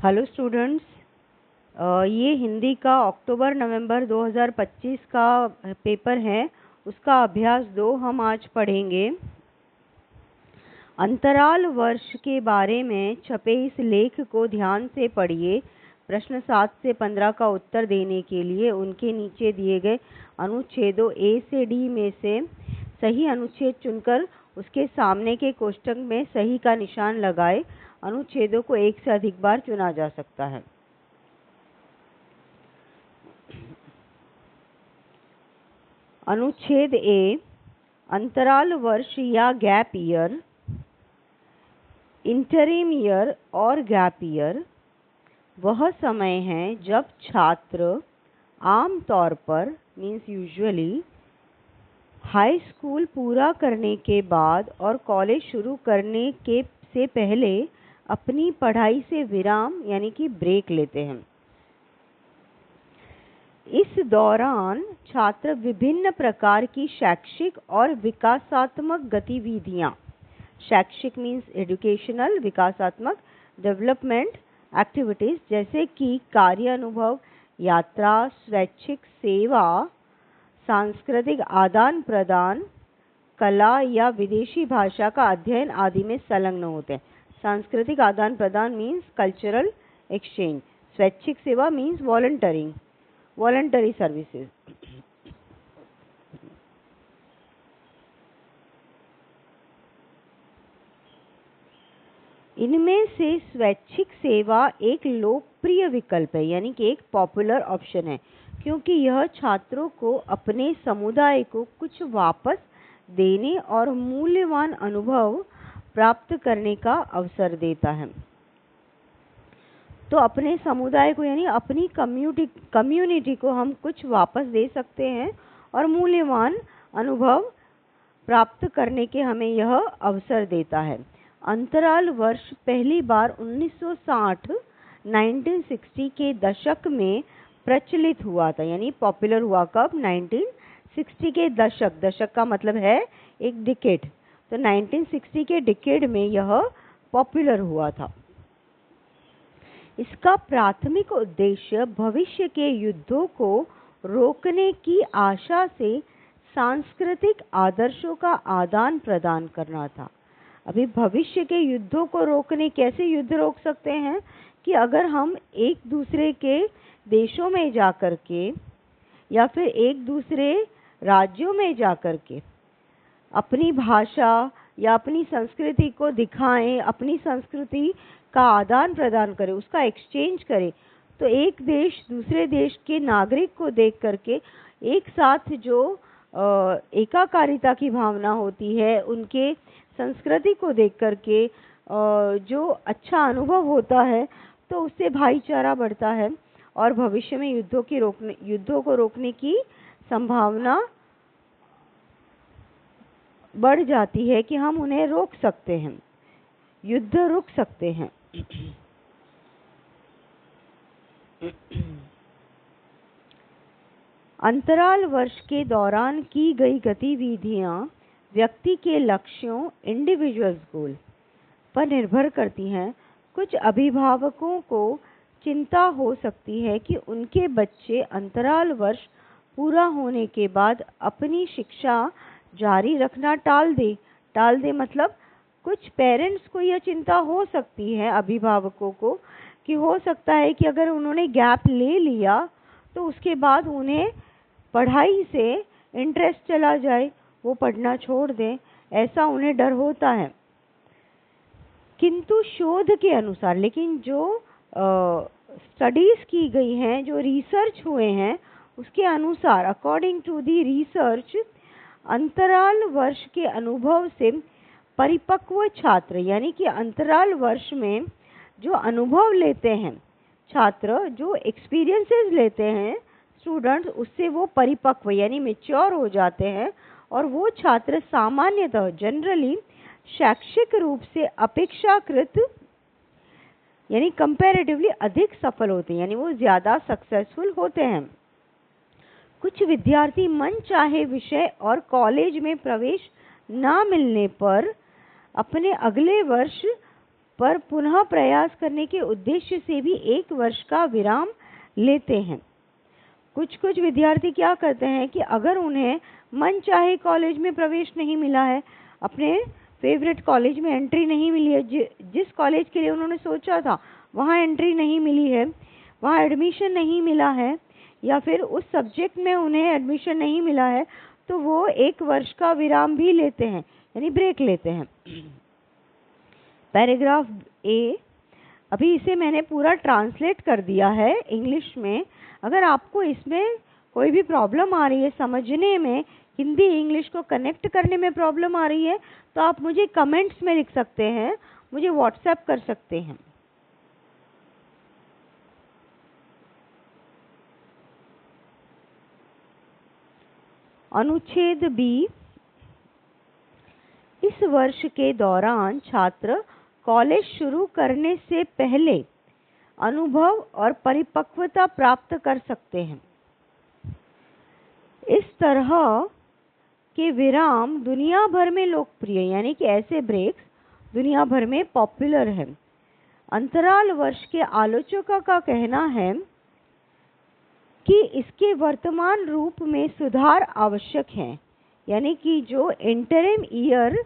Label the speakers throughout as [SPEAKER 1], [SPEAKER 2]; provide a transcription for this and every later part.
[SPEAKER 1] Hello students, ये हिंदी का अक्टूबर-नवंबर 2025 का पेपर है। उसका अभ्यास 2 हम आज पढ़ेंगे। अंतराल वर्ष के बारे में छपे इस लेख को ध्यान से पढ़िए। प्रश्न 7 से 15 का उत्तर देने के लिए उनके नीचे दिए गए अनुच्छेदों ए से डी में से सही अनुच्छेद चुनकर उसके सामने के कोष्ठक में सही का निशान लगाएं। अनुच्छेदों को एक से अधिक बार चुना जा सकता है। अनुच्छेद ए, अंतराल वर्ष या गैप ईयर, इंटरिम ईयर और गैप ईयर वह समय है जब छात्र आम तौर पर मीन्स यूजुअली हाई स्कूल पूरा करने के बाद और कॉलेज शुरू करने के से पहले अपनी पढ़ाई से विराम यानी कि ब्रेक लेते हैं। इस दौरान छात्र विभिन्न प्रकार की शैक्षिक और विकासात्मक गतिविधियां, शैक्षिक मीन्स एजुकेशनल, विकासात्मक डेवलपमेंट एक्टिविटीज जैसे कि कार्य अनुभव, यात्रा, स्वैच्छिक सेवा, सांस्कृतिक आदान प्रदान, कला या विदेशी भाषा का अध्ययन आदि में संलग्न होते हैं। सांस्कृतिक आदान प्रदान मीन्स कल्चरल एक्सचेंज, स्वैच्छिक सेवा मीन्स वॉलंटरी सर्विसेज। इनमें से स्वैच्छिक सेवा एक लोकप्रिय विकल्प है यानी कि एक पॉपुलर ऑप्शन है, क्योंकि यह छात्रों को अपने समुदाय को कुछ वापस देने और मूल्यवान अनुभव प्राप्त करने का अवसर देता है। तो अपने समुदाय को यानी अपनी कम्युनिटी को हम कुछ वापस दे सकते हैं और मूल्यवान अनुभव प्राप्त करने के हमें यह अवसर देता है। अंतराल वर्ष पहली बार 1960 के दशक में प्रचलित हुआ था, यानी पॉपुलर हुआ कब? 1960 के दशक का मतलब है एक डिकेड। तो 1960 के डिकेड में यह पॉपुलर हुआ था। इसका प्राथमिक उद्देश्य भविष्य के युद्धों को रोकने की आशा से सांस्कृतिक आदर्शों का आदान प्रदान करना था। अभी भविष्य के युद्धों को रोकने, कैसे युद्ध रोक सकते हैं कि अगर हम एक दूसरे के देशों में जाकर के या फिर एक दूसरे राज्यों में जाकर के अपनी भाषा या अपनी संस्कृति को दिखाएं, अपनी संस्कृति का आदान प्रदान करें, उसका एक्सचेंज करें, तो एक देश दूसरे देश के नागरिक को देख करके एक साथ जो एकाकारिता की भावना होती है, उनके संस्कृति को देख करके जो अच्छा अनुभव होता है, तो उससे भाईचारा बढ़ता है और भविष्य में युद्धों को रोकने की संभावना बढ़ जाती है कि हम उन्हें रोक सकते हैं, युद्ध रुक सकते हैं। अंतराल वर्ष के दौरान की गई गतिविधियां व्यक्ति के लक्ष्यों इंडिविजुअल्स गोल पर निर्भर करती हैं। कुछ अभिभावकों को चिंता हो सकती है कि उनके बच्चे अंतराल वर्ष पूरा होने के बाद अपनी शिक्षा जारी रखना टाल दे मतलब कुछ पेरेंट्स को यह चिंता हो सकती है, अभिभावकों को, कि हो सकता है कि अगर उन्होंने गैप ले लिया तो उसके बाद उन्हें पढ़ाई से इंटरेस्ट चला जाए, वो पढ़ना छोड़ दें, ऐसा उन्हें डर होता है। किंतु शोध के अनुसार, लेकिन जो स्टडीज की गई हैं, जो रिसर्च हुए हैं, उसके अनुसार अकॉर्डिंग टू दी रिसर्च, अंतराल वर्ष के अनुभव से परिपक्व छात्र यानी कि अंतराल वर्ष में जो अनुभव लेते हैं छात्र, जो एक्सपीरियंसेस लेते हैं स्टूडेंट्स, उससे वो परिपक्व यानी मैच्योर हो जाते हैं और वो छात्र सामान्यतः जनरली शैक्षिक रूप से अपेक्षाकृत यानी कंपैरेटिवली अधिक सफल होते हैं, यानी वो ज़्यादा सक्सेसफुल होते हैं। कुछ विद्यार्थी मनचाहे विषय और कॉलेज में प्रवेश ना मिलने पर अपने अगले वर्ष पर पुनः प्रयास करने के उद्देश्य से भी 1 वर्ष का विराम लेते हैं। कुछ विद्यार्थी क्या करते हैं कि अगर उन्हें मनचाहे कॉलेज में प्रवेश नहीं मिला है, अपने फेवरेट कॉलेज में एंट्री नहीं मिली है, जिस कॉलेज के लिए उन्होंने सोचा था वहाँ एंट्री नहीं मिली है, वहाँ एडमिशन नहीं मिला है, या फिर उस सब्जेक्ट में उन्हें एडमिशन नहीं मिला है, तो वो 1 वर्ष का विराम भी लेते हैं, यानी ब्रेक लेते हैं। पैराग्राफ ए, अभी इसे मैंने पूरा ट्रांसलेट कर दिया है इंग्लिश में। अगर आपको इसमें कोई भी प्रॉब्लम आ रही है समझने में, हिंदी इंग्लिश को कनेक्ट करने में प्रॉब्लम आ रही है, तो आप मुझे कमेंट्स में लिख सकते हैं, मुझे व्हाट्सएप कर सकते हैं। अनुच्छेद बी, इस वर्ष के दौरान छात्र कॉलेज शुरू करने से पहले अनुभव और परिपक्वता प्राप्त कर सकते हैं। इस तरह के विराम दुनिया भर में लोकप्रिय, यानी कि ऐसे ब्रेक्स दुनिया भर में पॉपुलर हैं। अंतराल वर्ष के आलोचकों का कहना है कि इसके वर्तमान रूप में सुधार आवश्यक है, यानी कि जो इंटरिम ईयर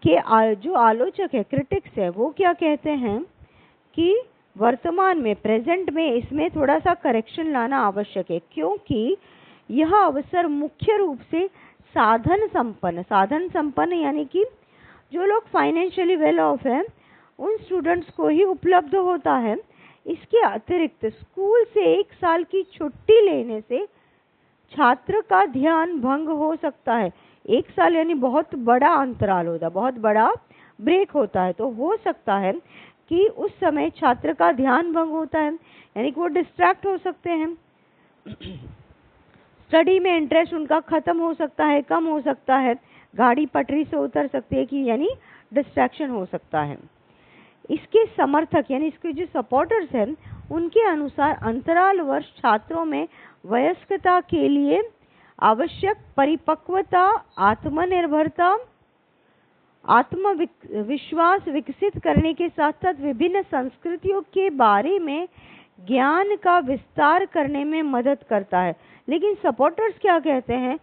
[SPEAKER 1] के जो आलोचक है, क्रिटिक्स है, वो क्या कहते हैं कि वर्तमान में, प्रेजेंट में इसमें थोड़ा सा करेक्शन लाना आवश्यक है, क्योंकि यह अवसर मुख्य रूप से साधन संपन्न यानी कि जो लोग फाइनेंशियली वेल ऑफ हैं उन स्टूडेंट्स को ही उपलब्ध होता है। इसके अतिरिक्त स्कूल से 1 साल की छुट्टी लेने से छात्र का ध्यान भंग हो सकता है। 1 साल यानी बहुत बड़ा अंतराल होता है, बहुत बड़ा ब्रेक होता है, तो हो सकता है कि उस समय छात्र का ध्यान भंग होता है, यानी कि वो डिस्ट्रैक्ट हो सकते हैं, स्टडी में इंटरेस्ट उनका खत्म हो सकता है, कम हो सकता है, गाड़ी पटरी से उतर सकती है, कि यानी डिस्ट्रैक्शन हो सकता है। इसके समर्थक यानी इसके जो सपोर्टर्स हैं उनके अनुसार अंतराल वर्ष छात्रों में वयस्कता के लिए आवश्यक परिपक्वता, आत्मनिर्भरता, आत्मविश्वास विकसित करने के साथ साथ विभिन्न संस्कृतियों के बारे में ज्ञान का विस्तार करने में मदद करता है। लेकिन सपोर्टर्स क्या कहते हैं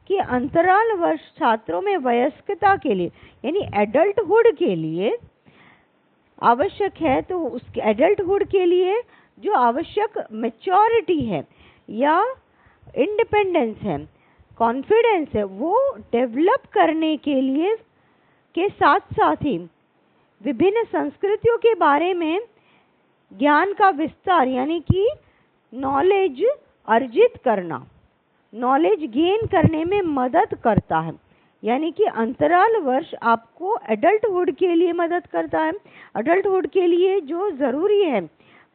[SPEAKER 1] कि अंतराल वर्ष छात्रों में वयस्कता के लिए यानी एडल्टहुड के लिए आवश्यक है, तो उसके एडल्टहुड के लिए जो आवश्यक मैच्योरिटी है या इंडिपेंडेंस है, कॉन्फिडेंस है, वो डेवलप करने के लिए के साथ साथ ही विभिन्न संस्कृतियों के बारे में ज्ञान का विस्तार यानी कि नॉलेज अर्जित करना, नॉलेज गेन करने में मदद करता है। यानी कि अंतराल वर्ष आपको एडल्टहुड के लिए मदद करता है। एडल्टहुड के लिए जो ज़रूरी है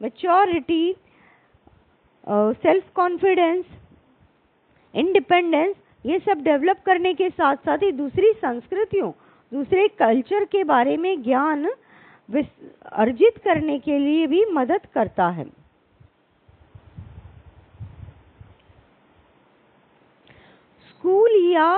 [SPEAKER 1] मैच्योरिटी, सेल्फ कॉन्फिडेंस, इंडिपेंडेंस, ये सब डेवलप करने के साथ साथ ही दूसरी संस्कृतियों, दूसरे कल्चर के बारे में ज्ञान अर्जित करने के लिए भी मदद करता है। स्कूल या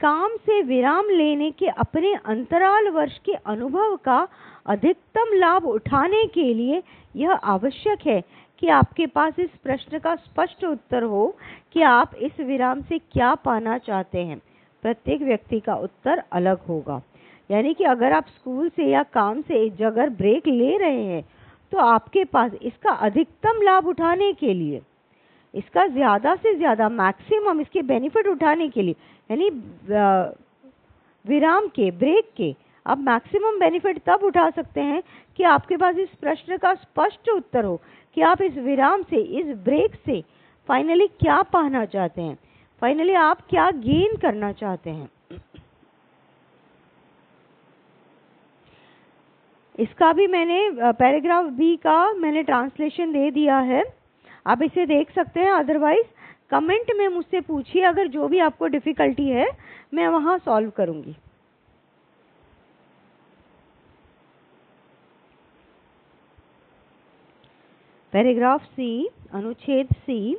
[SPEAKER 1] काम से विराम लेने के अपने अंतराल वर्ष के अनुभव का अधिकतम लाभ उठाने के लिए यह आवश्यक है कि आपके पास इस प्रश्न का स्पष्ट उत्तर हो कि आप इस विराम से क्या पाना चाहते हैं। प्रत्येक व्यक्ति का उत्तर अलग होगा। यानी कि अगर आप स्कूल से या काम से अगर ब्रेक ले रहे हैं तो आपके पास इसका अधिकतम लाभ उठाने के लिए, इसका ज़्यादा से ज़्यादा मैक्सिमम इसके बेनिफिट उठाने के लिए, यानी विराम के, ब्रेक के आप मैक्सिमम बेनिफिट तब उठा सकते हैं कि आपके पास इस प्रश्न का स्पष्ट उत्तर हो कि आप इस विराम से, इस ब्रेक से फाइनली क्या पाना चाहते हैं, फाइनली आप क्या गेन करना चाहते हैं। इसका भी मैंने पैराग्राफ बी का मैंने ट्रांसलेशन दे दिया है, आप इसे देख सकते हैं। अदरवाइज कमेंट में मुझसे पूछिए, अगर जो भी आपको डिफ़िकल्टी है मैं वहाँ सॉल्व करूँगी। पैराग्राफ सी, अनुच्छेद सी,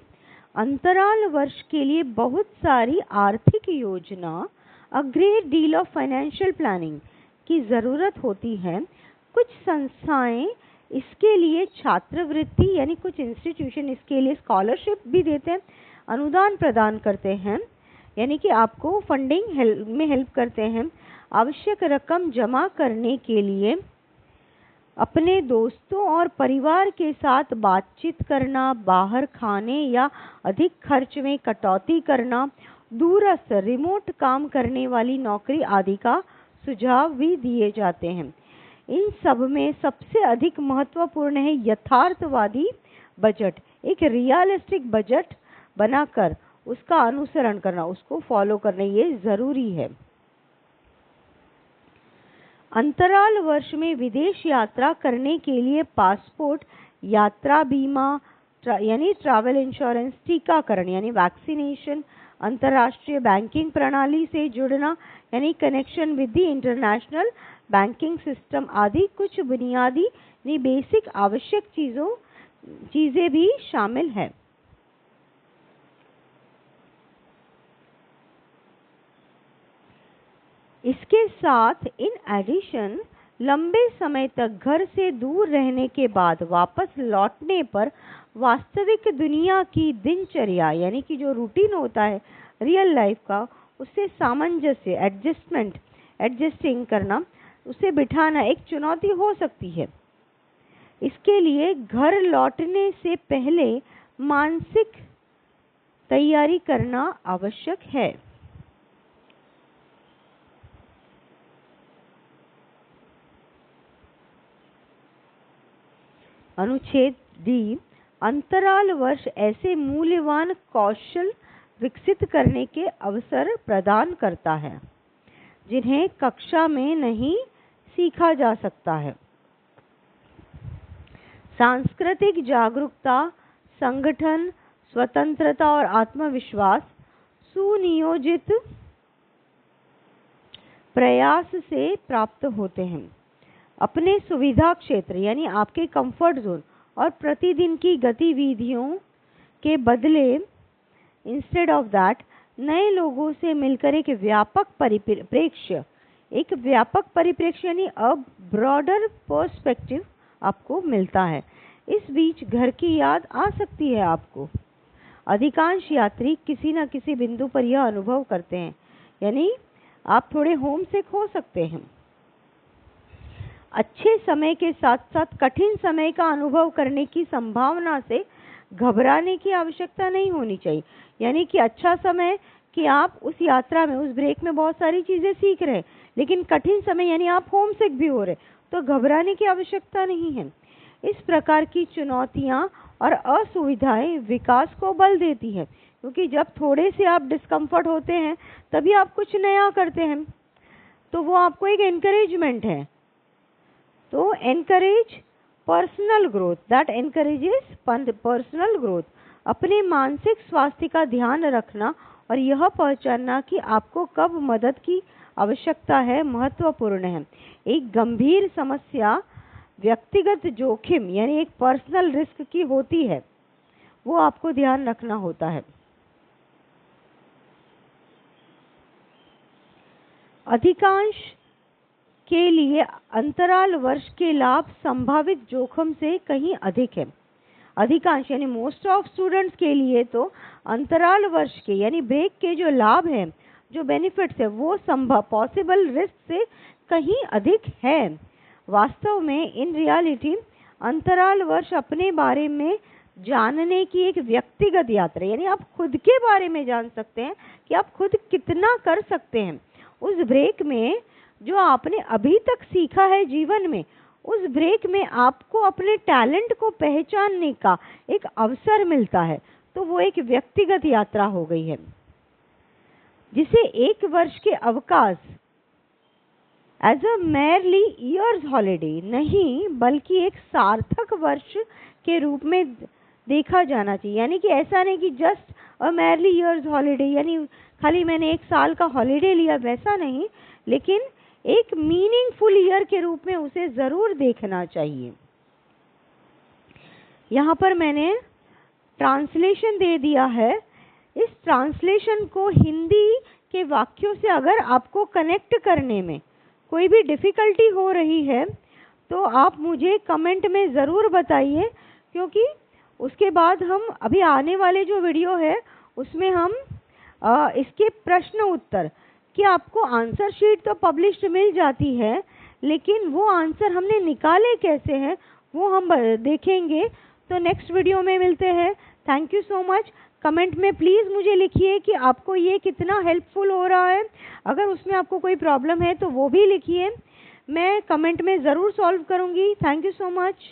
[SPEAKER 1] अंतराल वर्ष के लिए बहुत सारी आर्थिक योजना, a great deal of financial planning की ज़रूरत होती है। कुछ संस्थाएं इसके लिए छात्रवृत्ति यानी कुछ इंस्टीट्यूशन इसके लिए स्कॉलरशिप भी देते हैं, अनुदान प्रदान करते हैं, यानी कि आपको फंडिंग में हेल्प करते हैं। आवश्यक रकम जमा करने के लिए अपने दोस्तों और परिवार के साथ बातचीत करना, बाहर खाने या अधिक खर्च में कटौती करना, दूरस्थ रिमोट काम करने वाली नौकरी आदि का सुझाव भी दिए जाते हैं। इन सब में सबसे अधिक महत्वपूर्ण है यथार्थवादी बजट। एक रियलिस्टिक बजट बनाकर उसका अनुसरण करना, उसको फॉलो करना, ये जरूरी है। अंतराल वर्ष में विदेश यात्रा करने के लिए पासपोर्ट, यात्रा बीमा यानी ट्रैवल इंश्योरेंस, टीकाकरण यानी वैक्सीनेशन, अंतर्राष्ट्रीय बैंकिंग प्रणाली से जुड़ना यानी connection with the international banking system आदि कुछ बुनियादी यानी बेसिक आवश्यक चीजें भी शामिल है। इसके साथ इन एडिशन लंबे समय तक घर से दूर रहने के बाद वापस लौटने पर वास्तविक दुनिया की दिनचर्या यानी कि जो रूटीन होता है रियल लाइफ का, उससे सामंजस्य एडजस्टिंग करना, उसे बिठाना एक चुनौती हो सकती है। इसके लिए घर लौटने से पहले मानसिक तैयारी करना आवश्यक है। अनुच्छेद डी अंतराल वर्ष ऐसे मूल्यवान कौशल विकसित करने के अवसर प्रदान करता है जिन्हें कक्षा में नहीं सीखा जा सकता है। सांस्कृतिक जागरूकता, संगठन, स्वतंत्रता और आत्मविश्वास सुनियोजित प्रयास से प्राप्त होते हैं। अपने सुविधा क्षेत्र यानी आपके कंफर्ट जोन और प्रतिदिन की गतिविधियों के बदले इंस्टेड ऑफ दैट नए लोगों से मिलकर एक व्यापक परिप्रेक्ष्य यानी अ ब्रॉडर पर्सपेक्टिव आपको मिलता है। इस बीच घर की याद आ सकती है आपको। अधिकांश यात्री किसी न किसी बिंदु पर यह अनुभव करते हैं, यानी आप थोड़े होम सिक हो सकते हैं। अच्छे समय के साथ साथ कठिन समय का अनुभव करने की संभावना से घबराने की आवश्यकता नहीं होनी चाहिए। यानी कि अच्छा समय कि आप उस यात्रा में, उस ब्रेक में बहुत सारी चीजें सीख रहे हैं, लेकिन कठिन समय यानी आप होम सिक भी हो रहे, तो घबराने की आवश्यकता नहीं है। इस प्रकार की चुनौतियां और असुविधाएं विकास को बल देती है, क्योंकि जब थोड़े से आप डिस्कम्फर्ट होते हैं तभी आप कुछ नया करते हैं, तो वो आपको एक एनकरेजमेंट है। तो encourage personal growth, that encourages personal growth. अपने मानसिक स्वास्थ्य का ध्यान रखना और यह पहचानना कि आपको कब मदद की आवश्यकता है महत्वपूर्ण है। एक गंभीर समस्या व्यक्तिगत जोखिम यानी एक पर्सनल रिस्क की होती है, वो आपको ध्यान रखना होता है। अधिकांश के लिए अंतराल वर्ष के लाभ संभावित जोखिम से कहीं अधिक है। अधिकांश यानी मोस्ट ऑफ स्टूडेंट्स के लिए तो अंतराल वर्ष के यानी ब्रेक के जो लाभ हैं, जो बेनिफिट्स है, वो पॉसिबल रिस्क से कहीं अधिक है। वास्तव में इन रियलिटी अंतराल वर्ष अपने बारे में जानने की एक व्यक्तिगत यात्रा, यानी आप खुद के बारे में जान सकते हैं कि आप खुद कितना कर सकते हैं। उस ब्रेक में जो आपने अभी तक सीखा है जीवन में, उस ब्रेक में आपको अपने टैलेंट को पहचानने का एक अवसर मिलता है, तो वो एक व्यक्तिगत यात्रा हो गई है, जिसे एक वर्ष के अवकाश as a merely years holiday नहीं बल्कि एक सार्थक वर्ष के रूप में देखा जाना चाहिए। यानी कि ऐसा नहीं कि just a merely years holiday यानी खाली मैंने एक साल का हॉलिडे लिया, वैसा नहीं, लेकिन एक मीनिंगफुल ईयर के रूप में उसे जरूर देखना चाहिए। यहाँ पर मैंने ट्रांसलेशन दे दिया है। इस ट्रांसलेशन को हिंदी के वाक्यों से अगर आपको कनेक्ट करने में कोई भी डिफ़िकल्टी हो रही है तो आप मुझे कमेंट में ज़रूर बताइए, क्योंकि उसके बाद हम अभी आने वाले जो वीडियो है उसमें हम इसके प्रश्न उत्तर कि आपको आंसर शीट तो पब्लिश्ड मिल जाती है, लेकिन वो आंसर हमने निकाले कैसे हैं वो हम देखेंगे। तो नेक्स्ट वीडियो में मिलते हैं। Thank you so much. Comment में प्लीज़ मुझे लिखिए कि आपको ये कितना हेल्पफुल हो रहा है। अगर उसमें आपको कोई प्रॉब्लम है तो वो भी लिखिए, मैं कमेंट में ज़रूर सॉल्व करूँगी। Thank you so much.